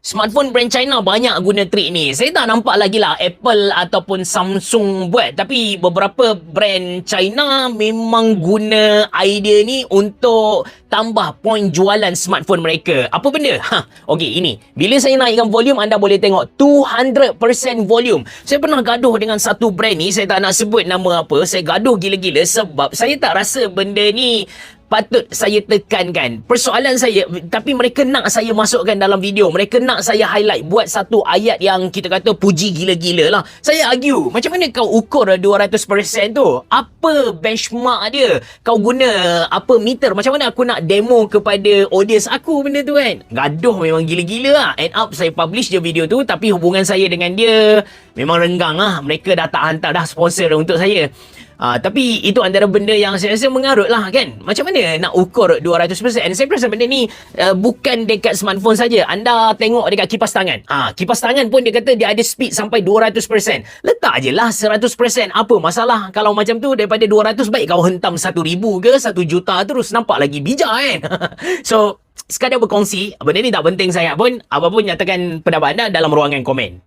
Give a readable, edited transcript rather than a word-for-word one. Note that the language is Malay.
Smartphone brand China banyak guna trik ni. Saya tak nampak lagi lah Apple ataupun Samsung buat. Tapi beberapa brand China memang guna idea ni untuk tambah poin jualan smartphone mereka. Apa benda? Okey, ini. Bila saya naikkan volume, anda boleh tengok 200% volume. Saya pernah gaduh dengan satu brand ni. Saya tak nak sebut nama apa. Saya gaduh gila-gila sebab saya tak rasa benda ni patut saya tekankan. Persoalan saya, tapi mereka nak saya masukkan dalam video. Mereka nak saya highlight, buat satu ayat yang kita kata puji gila-gila lah. Saya argue, macam mana kau ukur 200% tu? Apa benchmark dia? Kau guna apa meter? Macam mana aku nak demo kepada audience aku benda tu kan? Gaduh memang gila-gila lah. End up saya publish je video tu, tapi hubungan saya dengan dia memang renggang lah. Mereka dah tak hantar dah sponsor untuk saya. Tapi itu antara benda yang saya rasa mengarut lah kan. Macam mana nak ukur 200%? Saya rasa benda ni bukan dekat smartphone saja. Anda tengok dekat kipas tangan. Kipas tangan pun dia kata dia ada speed sampai 200%. Letak je lah 100%. Apa masalah kalau macam tu? Daripada 200 baik kau hentam 1,000 ke 1 juta terus, nampak lagi bijak kan. So sekadar berkongsi, benda ni tak penting sangat pun. Apa pun nyatakan pendapat anda dalam ruangan komen.